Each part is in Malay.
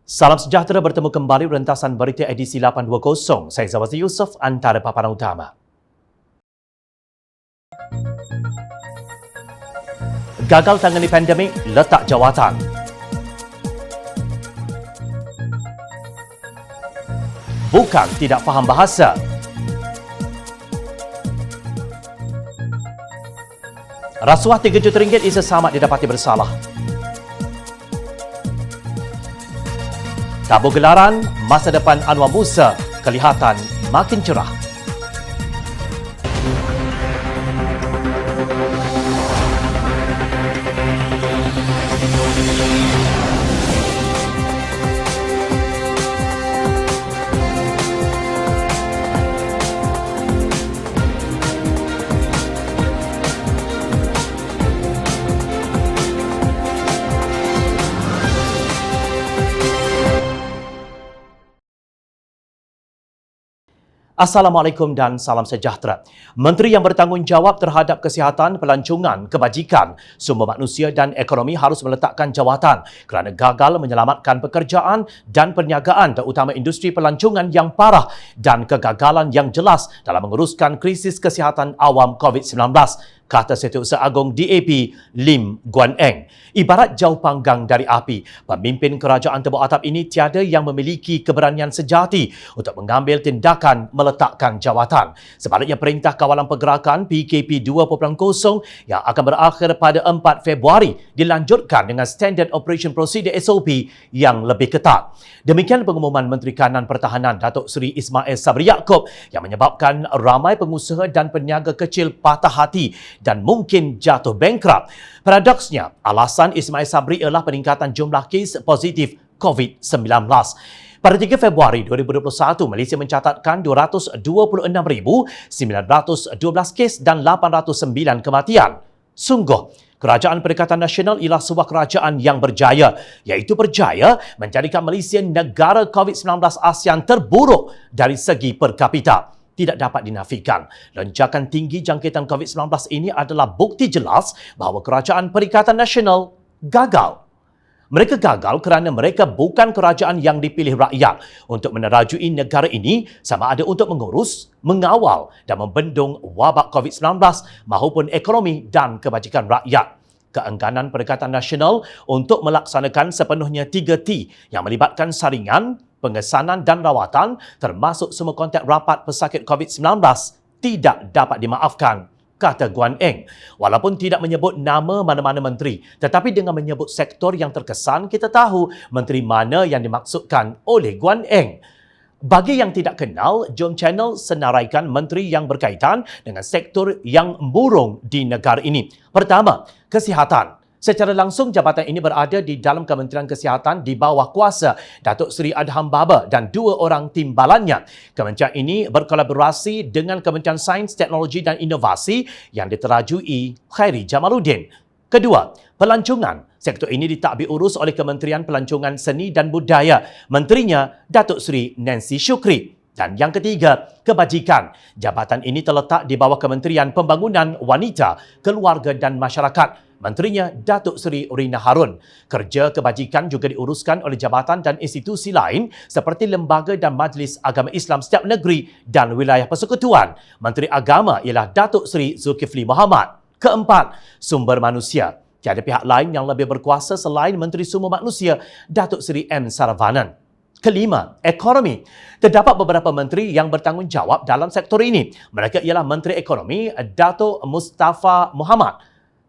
Salam sejahtera, bertemu kembali rentasan berita edisi 820. Saya Zawazir Yusof, antara paparan utama. Gagal tangani pandemik, letak jawatan. Bukan tidak faham bahasa. Rasuah RM3 juta Isa Samad didapati bersalah. Tabur gelaran, masa depan Anwar Musa kelihatan makin cerah. Assalamualaikum dan salam sejahtera. Menteri yang bertanggungjawab terhadap kesihatan, pelancongan, kebajikan, sumber manusia dan ekonomi harus meletakkan jawatan kerana gagal menyelamatkan pekerjaan dan perniagaan terutama industri pelancongan yang parah dan kegagalan yang jelas dalam menguruskan krisis kesihatan awam COVID-19. Kata Setiausaha Agong DAP Lim Guan Eng. Ibarat jauh panggang dari api, pemimpin kerajaan tebuk atap ini tiada yang memiliki keberanian sejati untuk mengambil tindakan meletakkan jawatan. Sebaliknya, Perintah Kawalan Pergerakan PKP 2.0 yang akan berakhir pada 4 Februari dilanjutkan dengan Standard Operation Procedure SOP yang lebih ketat. Demikian pengumuman Menteri Kanan Pertahanan Datuk Seri Ismail Sabri Yaakob yang menyebabkan ramai pengusaha dan peniaga kecil patah hati dan mungkin jatuh bankrupt. Paradoksnya, alasan Ismail Sabri ialah peningkatan jumlah kes positif COVID-19. Pada 3 Februari 2021, Malaysia mencatatkan 226,912 kes dan 809 kematian. Sungguh, Kerajaan Perikatan Nasional ialah sebuah kerajaan yang berjaya, iaitu berjaya menjadikan Malaysia negara COVID-19 ASEAN terburuk dari segi per kapita. Tidak dapat dinafikan. Lonjakan tinggi jangkitan COVID-19 ini adalah bukti jelas bahawa Kerajaan Perikatan Nasional gagal. Mereka gagal kerana mereka bukan kerajaan yang dipilih rakyat untuk menerajui negara ini sama ada untuk mengurus, mengawal dan membendung wabak COVID-19 maupun ekonomi dan kebajikan rakyat. Keengganan Perikatan Nasional untuk melaksanakan sepenuhnya 3T yang melibatkan saringan, pengesanan dan rawatan termasuk semua kontak rapat pesakit COVID-19 tidak dapat dimaafkan, kata Guan Eng. Walaupun tidak menyebut nama mana-mana menteri, tetapi dengan menyebut sektor yang terkesan, kita tahu menteri mana yang dimaksudkan oleh Guan Eng. Bagi yang tidak kenal, Jom Channel senaraikan menteri yang berkaitan dengan sektor yang murung di negara ini. Pertama, kesihatan. Secara langsung, jabatan ini berada di dalam Kementerian Kesihatan di bawah kuasa Datuk Seri Adham Baba dan 2 orang timbalannya. Kementerian ini berkolaborasi dengan Kementerian Sains, Teknologi dan Inovasi yang diterajui Khairi Jamaluddin. Kedua, pelancongan. Sektor ini ditadbir urus oleh Kementerian Pelancongan Seni dan Budaya. Menterinya Datuk Seri Nancy Shukri. Dan yang ketiga, kebajikan. Jabatan ini terletak di bawah Kementerian Pembangunan Wanita, Keluarga dan Masyarakat. Menterinya Datuk Seri Rina Harun. Kerja kebajikan juga diuruskan oleh jabatan dan institusi lain seperti Lembaga dan Majlis Agama Islam setiap negeri dan wilayah persekutuan. Menteri Agama ialah Datuk Seri Zulkifli Mohamad. Keempat, sumber manusia. Tiada pihak lain yang lebih berkuasa selain Menteri Sumber Manusia Datuk Seri M. Saravanan. Kelima, ekonomi. Terdapat beberapa menteri yang bertanggungjawab dalam sektor ini. Mereka ialah Menteri Ekonomi Datuk Mustafa Muhammad.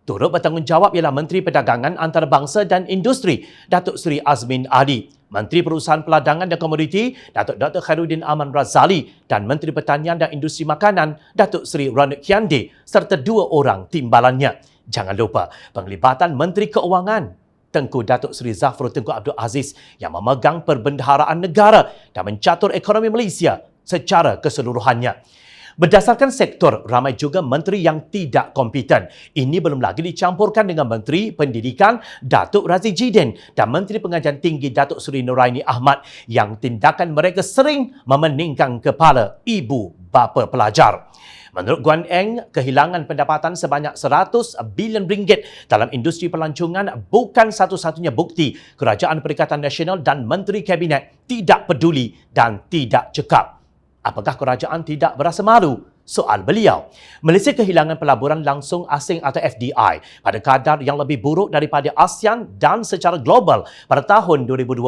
Turut bertanggungjawab ialah Menteri Perdagangan Antarabangsa dan Industri Datuk Seri Azmin Adi. Menteri Perusahaan Peladangan dan Komoditi Datuk Dr. Khairuddin Aman Razali dan Menteri Pertanian dan Industri Makanan Datuk Seri Ronick Kiande serta 2 orang timbalannya. Jangan lupa penglibatan Menteri Keuangan Tengku Datuk Seri Zafrul Tengku Abdul Aziz yang memegang perbendaharaan negara dan mencatur ekonomi Malaysia secara keseluruhannya. Berdasarkan sektor, ramai juga menteri yang tidak kompeten. Ini belum lagi dicampurkan dengan Menteri Pendidikan Datuk Razi Jidin dan Menteri Pengajian Tinggi Datuk Seri Nuraini Ahmad yang tindakan mereka sering memeningkan kepala ibu bapa pelajar. Menurut Guan Eng, kehilangan pendapatan sebanyak 100 bilion ringgit dalam industri pelancongan bukan satu-satunya bukti Kerajaan Perikatan Nasional dan Menteri Kabinet tidak peduli dan tidak cekap. Apakah kerajaan tidak berasa malu? Soal beliau. Malaysia kehilangan pelaburan langsung asing atau FDI pada kadar yang lebih buruk daripada ASEAN dan secara global pada tahun 2020.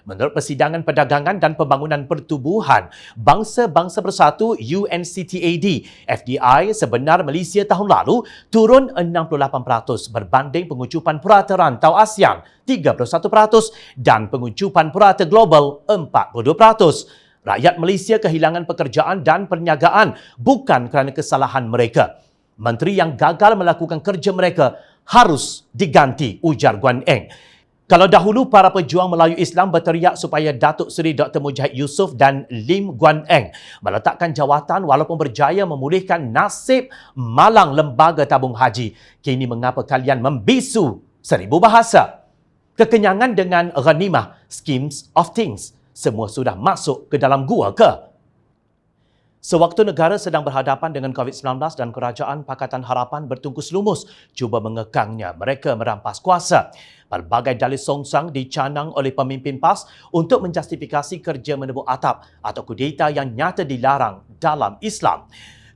Menurut Persidangan Perdagangan dan Pembangunan Pertubuhan Bangsa-Bangsa Bersatu UNCTAD, FDI sebenar Malaysia tahun lalu turun 68% berbanding pengucupan purata rantau ASEAN 31% dan pengucupan purata global 42%. Rakyat Malaysia kehilangan pekerjaan dan perniagaan bukan kerana kesalahan mereka. Menteri yang gagal melakukan kerja mereka harus diganti, ujar Guan Eng. Kalau dahulu para pejuang Melayu Islam berteriak supaya Datuk Seri Dr. Mujahid Yusof dan Lim Guan Eng meletakkan jawatan walaupun berjaya memulihkan nasib malang lembaga tabung haji, kini mengapa kalian membisu seribu bahasa? Kekenyangan dengan ghanimah, schemes of things, semua sudah masuk ke dalam gua ke? Sewaktu negara sedang berhadapan dengan COVID-19 dan Kerajaan Pakatan Harapan bertungkus lumus cuba mengekangnya, mereka merampas kuasa. Pelbagai dalih songsang dicanang oleh pemimpin PAS untuk menjustifikasi kerja menebuk atap atau kudeta yang nyata dilarang dalam Islam.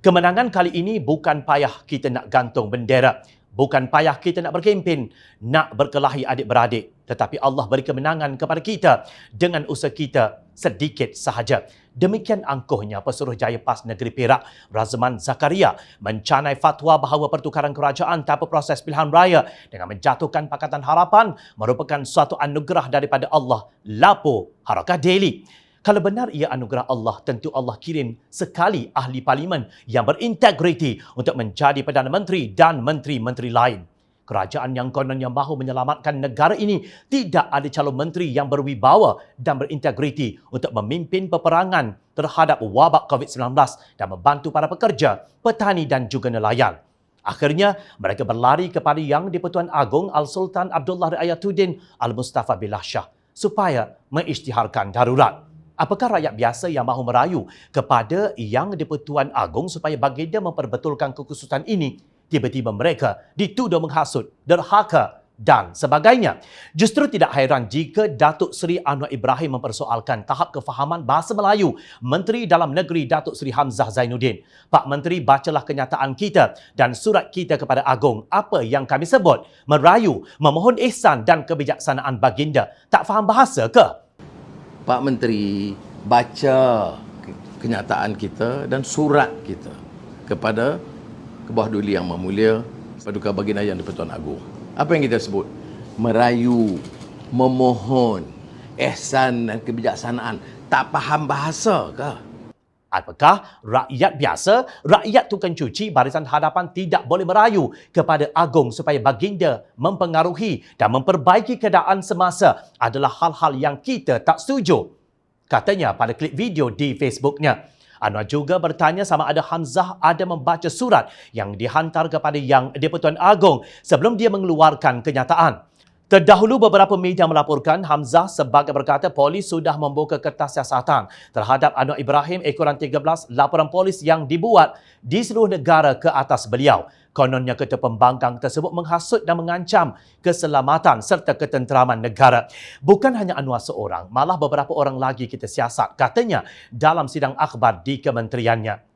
Kemenangan kali ini bukan payah kita nak gantung bendera. Bukan payah kita nak berkempen, nak berkelahi adik-beradik. Tetapi Allah beri kemenangan kepada kita dengan usaha kita sedikit sahaja. Demikian angkuhnya Pesuruhjaya PAS Negeri Perak, Razman Zakaria, mencanai fatwa bahawa pertukaran kerajaan tanpa proses pilihan raya dengan menjatuhkan Pakatan Harapan merupakan suatu anugerah daripada Allah. Lapo Harakah Daily. Kalau benar ia anugerah Allah, tentu Allah kirim sekali ahli parlimen yang berintegriti untuk menjadi Perdana Menteri dan menteri-menteri lain. Kerajaan yang kononnya mahu menyelamatkan negara ini tidak ada calon menteri yang berwibawa dan berintegriti untuk memimpin peperangan terhadap wabak COVID-19 dan membantu para pekerja, petani dan juga nelayan. Akhirnya, mereka berlari kepada Yang di-Pertuan Agong Al-Sultan Abdullah Riayatuddin Al-Mustafa Billah Shah supaya mengisytiharkan darurat. Apakah rakyat biasa yang mahu merayu kepada Yang di-Pertuan Agong supaya baginda memperbetulkan kekhususan ini? Tiba-tiba mereka dituduh menghasut, derhaka dan sebagainya. Justru tidak hairan jika Datuk Seri Anwar Ibrahim mempersoalkan tahap kefahaman bahasa Melayu Menteri Dalam Negeri Datuk Seri Hamzah Zainuddin. Pak Menteri, bacalah kenyataan kita dan surat kita kepada Agong. Apa yang kami sebut? Merayu, memohon ihsan dan kebijaksanaan baginda. Tak faham bahasa ke? Pak Menteri baca kenyataan kita dan surat kita kepada Kebawah Duli Yang Mahmulia Paduka Baginda Yang di-Pertuan Agong. Apa yang kita sebut? Merayu, memohon, ihsan dan kebijaksanaan. Tak faham bahasa ke? Apakah rakyat biasa, rakyat tukang cuci Barisan Hadapan tidak boleh merayu kepada Agong supaya baginda mempengaruhi dan memperbaiki keadaan semasa adalah hal-hal yang kita tak setuju? Katanya pada klip video di Facebooknya. Anwar juga bertanya sama ada Hamzah ada membaca surat yang dihantar kepada Yang di-Pertuan Agong sebelum dia mengeluarkan kenyataan. Terdahulu beberapa media melaporkan Hamzah sebagai berkata polis sudah membuka kertas siasatan terhadap Anwar Ibrahim ekoran 13 laporan polis yang dibuat di seluruh negara ke atas beliau. Kononnya ketua pembangkang tersebut menghasut dan mengancam keselamatan serta ketenteraman negara. Bukan hanya Anwar seorang, malah beberapa orang lagi kita siasat, katanya dalam sidang akhbar di kementeriannya.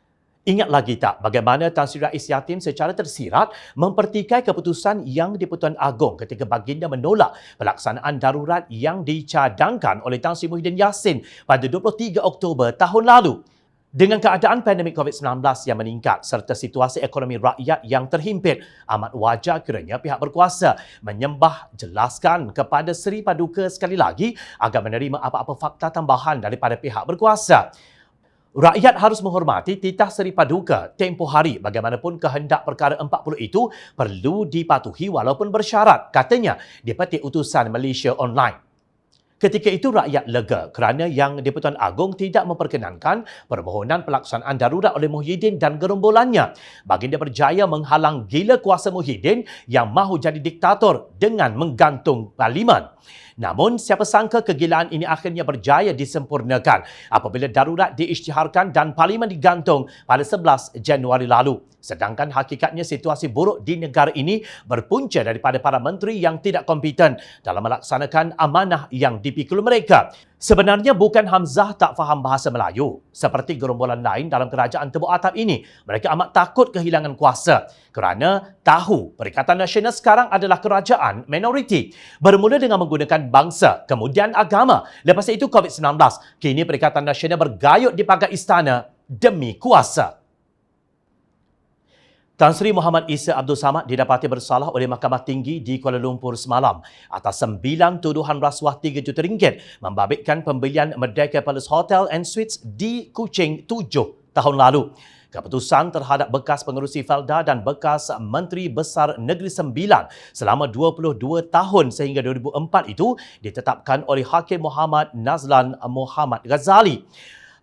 Ingat lagi tak bagaimana Tan Sri Rais Yatim secara tersirat mempertikai keputusan Yang di-Pertuan Agong ketika baginda menolak pelaksanaan darurat yang dicadangkan oleh Tan Sri Muhyiddin Yassin pada 23 Oktober tahun lalu. Dengan keadaan pandemik COVID-19 yang meningkat serta situasi ekonomi rakyat yang terhimpit, amat wajar kiranya pihak berkuasa menyembah jelaskan kepada Seri Paduka sekali lagi agar menerima apa-apa fakta tambahan daripada pihak berkuasa. Rakyat harus menghormati titah Seri Paduka tempoh hari. Bagaimanapun kehendak perkara 40 itu perlu dipatuhi walaupun bersyarat, katanya di Peti Utusan Malaysia Online. Ketika itu rakyat lega kerana Yang di-Pertuan Agong tidak memperkenankan permohonan pelaksanaan darurat oleh Muhyiddin dan gerombolannya. Baginda berjaya menghalang gila kuasa Muhyiddin yang mahu jadi diktator dengan menggantung parlimen. Namun, siapa sangka kegilaan ini akhirnya berjaya disempurnakan apabila darurat diisytiharkan dan parlimen digantung pada 11 Januari lalu. Sedangkan hakikatnya situasi buruk di negara ini berpunca daripada para menteri yang tidak kompeten dalam melaksanakan amanah yang dipikul mereka. Sebenarnya bukan Hamzah tak faham bahasa Melayu. Seperti gerombolan lain dalam kerajaan tebuk atap ini, mereka amat takut kehilangan kuasa kerana tahu Perikatan Nasional sekarang adalah kerajaan minoriti. Bermula dengan menggunakan bangsa, kemudian agama. Lepas itu COVID-19. Kini Perikatan Nasional bergayut di pagar istana demi kuasa. Tan Sri Muhammad Isa Abdul Samad didapati bersalah oleh Mahkamah Tinggi di Kuala Lumpur semalam atas 9 tuduhan rasuah RM3 juta membabitkan pembelian Merdeka Palace Hotel and Suites di Kuching 7 tahun lalu. Keputusan terhadap bekas pengerusi Felda dan bekas Menteri Besar Negeri Sembilan selama 22 tahun sehingga 2004 itu ditetapkan oleh Hakim Muhammad Nazlan Muhammad Ghazali.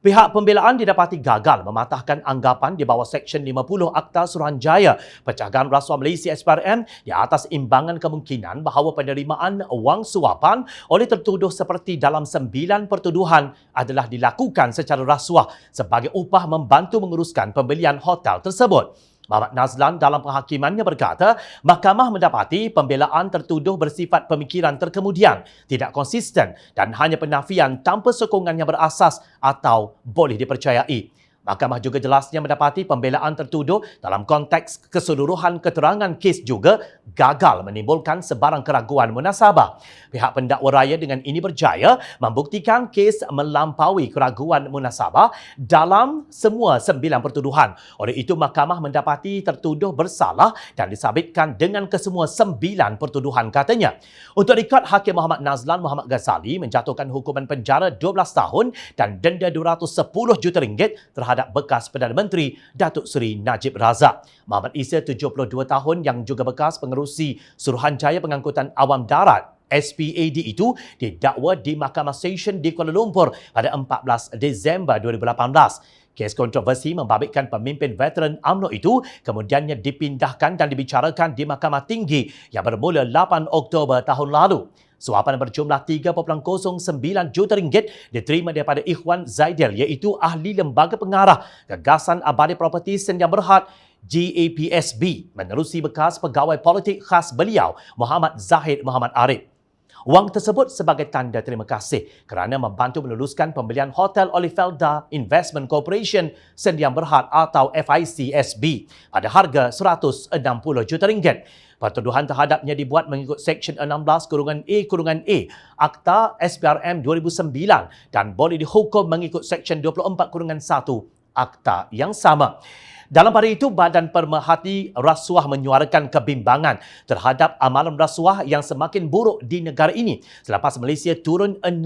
Pihak pembelaan didapati gagal mematahkan anggapan di bawah Seksyen 50 Akta Suruhanjaya Pencegahan Rasuah Malaysia SPRM di atas imbangan kemungkinan bahawa penerimaan wang suapan oleh tertuduh seperti dalam 9 pertuduhan adalah dilakukan secara rasuah sebagai upah membantu menguruskan pembelian hotel tersebut. Muhammad Nazlan dalam penghakimannya berkata, mahkamah mendapati pembelaan tertuduh bersifat pemikiran terkemudian, tidak konsisten dan hanya penafian tanpa sokongan yang berasas atau boleh dipercayai. Mahkamah juga jelasnya mendapati pembelaan tertuduh dalam konteks keseluruhan keterangan kes juga gagal menimbulkan sebarang keraguan munasabah. Pihak pendakwa raya dengan ini berjaya membuktikan kes melampaui keraguan munasabah dalam semua 9 pertuduhan. Oleh itu, mahkamah mendapati tertuduh bersalah dan disabitkan dengan kesemua 9 pertuduhan katanya. Untuk rekod, Hakim Muhammad Nazlan Muhammad Ghazali menjatuhkan hukuman penjara 12 tahun dan denda RM210 juta terhadap bekas Perdana Menteri Datuk Seri Najib Razak. Muhammad Isa, 72 tahun yang juga bekas pengerusi Suruhanjaya Pengangkutan Awam Darat SPAD itu didakwa di Mahkamah Session di Kuala Lumpur pada 14 Disember 2018. Kes kontroversi membabitkan pemimpin veteran UMNO itu kemudiannya dipindahkan dan dibicarakan di Mahkamah Tinggi yang bermula 8 Oktober tahun lalu. Suapan berjumlah RM3.09 juta diterima daripada Ikhwan Zaidil iaitu ahli Lembaga Pengarah Gagasan Abadi Properti Sdn Bhd GAPSB menerusi bekas pegawai politik khas beliau Muhammad Zahid Muhammad Arif. Wang tersebut sebagai tanda terima kasih kerana membantu meluluskan pembelian hotel oleh Felda Investment Corporation Sdn Bhd atau FICSB pada harga RM160 juta. Pertuduhan terhadapnya dibuat mengikut Seksyen 16-A-A Akta SPRM 2009 dan boleh dihukum mengikut Seksyen 24-1 Akta yang sama. Dalam pada itu, Badan Pemerhati Rasuah menyuarakan kebimbangan terhadap amalan rasuah yang semakin buruk di negara ini selepas Malaysia turun 6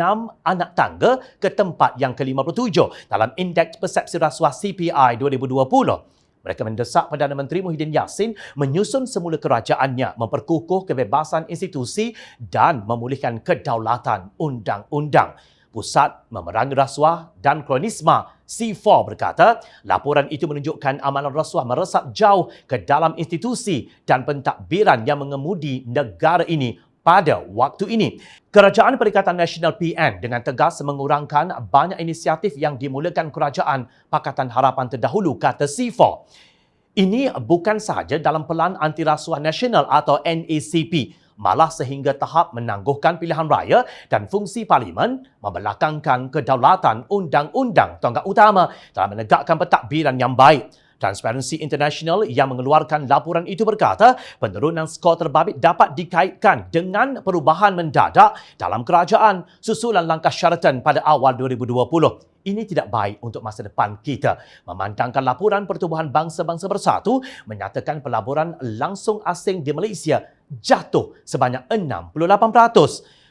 anak tangga ke tempat yang ke-57 dalam Indeks Persepsi Rasuah CPI 2020. Mereka mendesak Perdana Menteri Muhyiddin Yassin menyusun semula kerajaannya, memperkukuh kebebasan institusi dan memulihkan kedaulatan undang-undang. Pusat Memerangi Rasuah dan Kronisma C4 berkata, laporan itu menunjukkan amalan rasuah meresap jauh ke dalam institusi dan pentadbiran yang mengemudi negara ini pada waktu ini. Kerajaan Perikatan Nasional PN dengan tegas mengurangkan banyak inisiatif yang dimulakan Kerajaan Pakatan Harapan terdahulu, kata C4. Ini bukan sahaja dalam Pelan Anti Rasuah Nasional atau NACP, malah sehingga tahap menangguhkan pilihan raya dan fungsi parlimen, membelakangkan kedaulatan undang-undang tonggak utama dalam menegakkan pentadbiran yang baik. Transparency International yang mengeluarkan laporan itu berkata, penurunan skor terbabit dapat dikaitkan dengan perubahan mendadak dalam kerajaan susulan langkah syaratan pada awal 2020. Ini tidak baik untuk masa depan kita. Memandangkan laporan Pertubuhan Bangsa-Bangsa Bersatu menyatakan pelaburan langsung asing di Malaysia jatuh sebanyak 68%.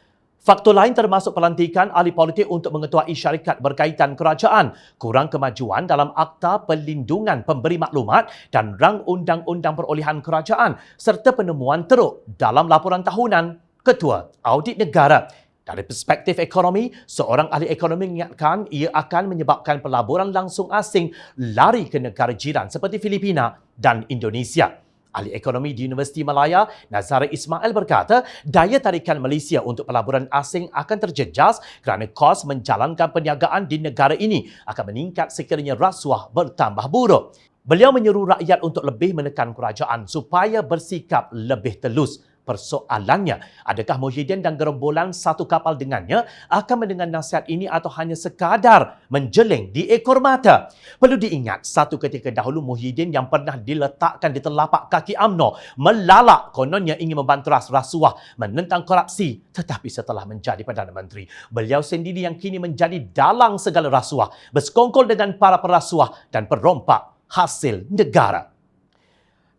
Faktor lain termasuk pelantikan ahli politik untuk mengetuai syarikat berkaitan kerajaan, kurang kemajuan dalam Akta Perlindungan Pemberi Maklumat dan Rang Undang-Undang Perolehan Kerajaan serta penemuan teruk dalam laporan tahunan Ketua Audit Negara. Dari perspektif ekonomi, seorang ahli ekonomi mengingatkan ia akan menyebabkan pelaburan langsung asing lari ke negara jiran seperti Filipina dan Indonesia. Ahli ekonomi di Universiti Malaya, Nazari Ismail berkata, daya tarikan Malaysia untuk pelaburan asing akan terjejas kerana kos menjalankan perniagaan di negara ini akan meningkat sekiranya rasuah bertambah buruk. Beliau menyeru rakyat untuk lebih menekan kerajaan supaya bersikap lebih telus. Persoalannya, adakah Muhyiddin dan gerombolan satu kapal dengannya akan mendengar nasihat ini atau hanya sekadar menjeling di ekor mata? Perlu diingat, satu ketika dahulu Muhyiddin yang pernah diletakkan di telapak kaki UMNO melalak kononnya ingin membanteras rasuah, menentang korupsi, tetapi setelah menjadi Perdana Menteri, beliau sendiri yang kini menjadi dalang segala rasuah, bersekongkol dengan para perasuah dan perompak hasil negara.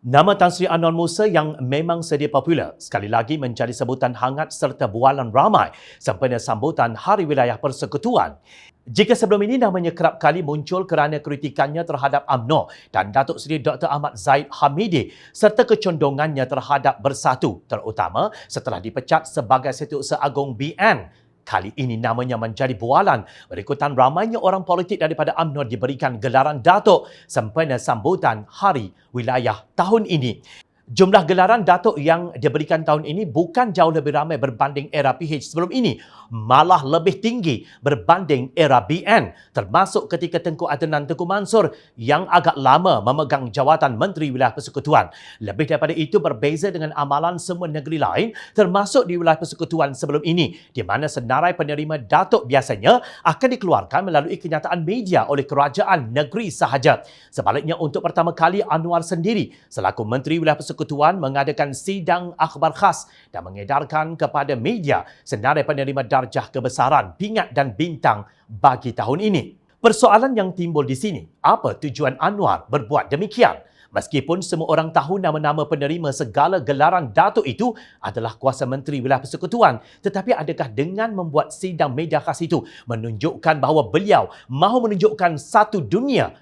Nama Tan Sri Anwar Musa yang memang sedia popular sekali lagi menjadi sebutan hangat serta bualan ramai sempena sambutan Hari Wilayah Persekutuan. Jika sebelum ini namanya kerap kali muncul kerana kritikannya terhadap UMNO dan Datuk Seri Dr. Ahmad Zahid Hamidi serta kecondongannya terhadap bersatu, terutama setelah dipecat sebagai Setiausaha Agung BN. Kali ini namanya menjadi bualan berikutan ramainya orang politik daripada UMNO diberikan gelaran Datuk sempena sambutan Hari Wilayah tahun ini. Jumlah gelaran Datuk yang diberikan tahun ini bukan jauh lebih ramai berbanding era PH sebelum ini, malah lebih tinggi berbanding era BN, termasuk ketika Tengku Adnan Tengku Mansur yang agak lama memegang jawatan Menteri Wilayah Persekutuan. Lebih daripada itu, berbeza dengan amalan semua negeri lain, termasuk di Wilayah Persekutuan sebelum ini, di mana senarai penerima Datuk biasanya akan dikeluarkan melalui kenyataan media oleh kerajaan negeri sahaja. Sebaliknya, untuk pertama kali Anwar sendiri selaku Menteri Wilayah Persekutuan mengadakan sidang akhbar khas dan mengedarkan kepada media senarai penerima darjah kebesaran, pingat dan bintang bagi tahun ini. Persoalan yang timbul di sini, apa tujuan Anwar berbuat demikian? Meskipun semua orang tahu nama-nama penerima segala gelaran Datuk itu adalah kuasa Menteri Wilayah Persekutuan, tetapi adakah dengan membuat sidang media khas itu menunjukkan bahawa beliau mahu menunjukkan satu dunia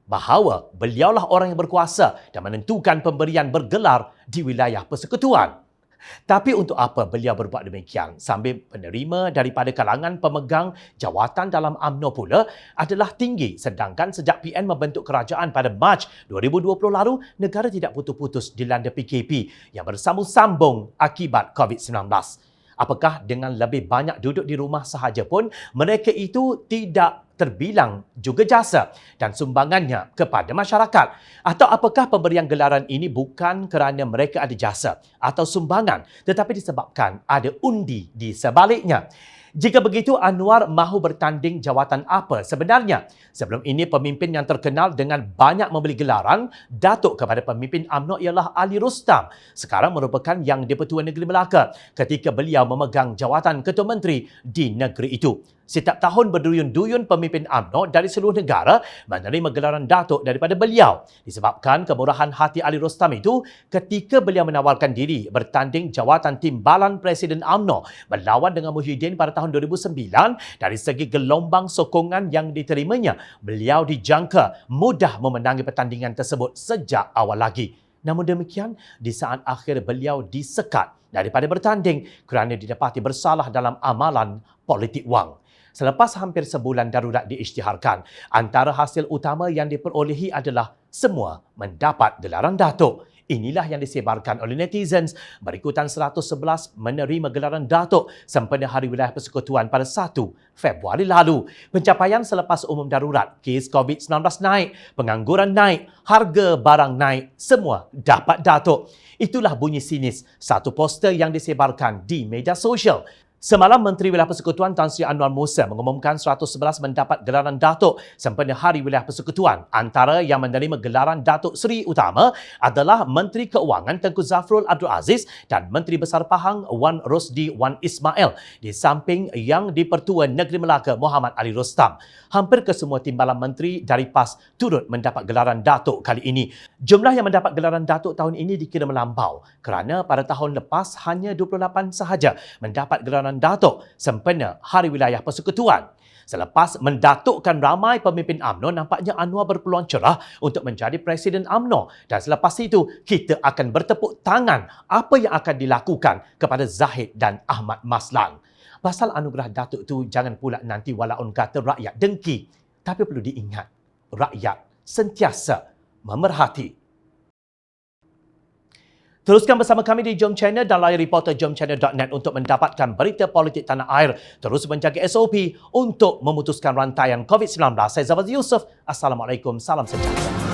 bahawa beliaulah orang yang berkuasa dan menentukan pemberian bergelar di wilayah persekutuan? Tapi untuk apa beliau berbuat demikian sambil penerima daripada kalangan pemegang jawatan dalam UMNO pula adalah tinggi, sedangkan sejak PN membentuk kerajaan pada Mac 2020 lalu, negara tidak putus-putus dilanda PKP yang bersambung-sambung akibat COVID-19. Apakah dengan lebih banyak duduk di rumah sahaja pun mereka itu tidak terbilang juga jasa dan sumbangannya kepada masyarakat? Atau apakah pemberian gelaran ini bukan kerana mereka ada jasa atau sumbangan, tetapi disebabkan ada undi di sebaliknya? Jika begitu, Anwar mahu bertanding jawatan apa sebenarnya? Sebelum ini, pemimpin yang terkenal dengan banyak membeli gelaran Datuk kepada pemimpin UMNO ialah Ali Rustam. Sekarang merupakan Yang di-Pertua Negeri Melaka ketika beliau memegang jawatan Ketua Menteri di negeri itu. Setiap tahun berduyun-duyun pemimpin UMNO dari seluruh negara menerima gelaran Datuk daripada beliau. Disebabkan kemurahan hati Ali Rustam itu ketika beliau menawarkan diri bertanding jawatan timbalan Presiden UMNO berlawan dengan Muhyiddin pada tahun 2009, dari segi gelombang sokongan yang diterimanya, beliau dijangka mudah memenangi pertandingan tersebut sejak awal lagi. Namun demikian, di saat akhir beliau disekat daripada bertanding kerana didapati bersalah dalam amalan politik wang. Selepas hampir sebulan darurat diisytiharkan, antara hasil utama yang diperolehi adalah semua mendapat gelaran Datuk. Inilah yang disebarkan oleh netizens berikutan 111 menerima gelaran Datuk sempena Hari Wilayah Persekutuan pada 1 Februari lalu. Pencapaian selepas umum darurat, kes COVID-19 naik, pengangguran naik, harga barang naik, semua dapat Datuk. Itulah bunyi sinis satu poster yang disebarkan di media sosial. Semalam, Menteri Wilayah Persekutuan Tan Sri Anwar Musa mengumumkan 111 mendapat gelaran Datuk sempena Hari Wilayah Persekutuan. Antara yang menerima gelaran Datuk Seri Utama adalah Menteri Keuangan Tengku Zafrul Abdul Aziz dan Menteri Besar Pahang Wan Rosdi Wan Ismail, di samping Yang di-Pertua Negeri Melaka Muhammad Ali Rustam. Hampir kesemua timbalan menteri dari PAS turut mendapat gelaran Datuk kali ini. Jumlah yang mendapat gelaran Datuk tahun ini dikira melampau kerana pada tahun lepas hanya 28 sahaja mendapat gelaran Datuk sempena Hari Wilayah Persekutuan. Selepas mendatukkan ramai pemimpin UMNO, nampaknya Anwar berpeluang cerah untuk menjadi Presiden UMNO. Dan selepas itu, kita akan bertepuk tangan apa yang akan dilakukan kepada Zahid dan Ahmad Maslan. Pasal anugerah Datuk tu jangan pula nanti walaupun kata rakyat dengki. Tapi perlu diingat, rakyat sentiasa memerhati. Teruskan bersama kami di Jom Channel dan layar reporter jomchannel.net untuk mendapatkan berita politik tanah air. Terus menjaga SOP untuk memutuskan rantaian COVID-19. Saya Zawaz Yusof. Assalamualaikum. Salam sejahtera.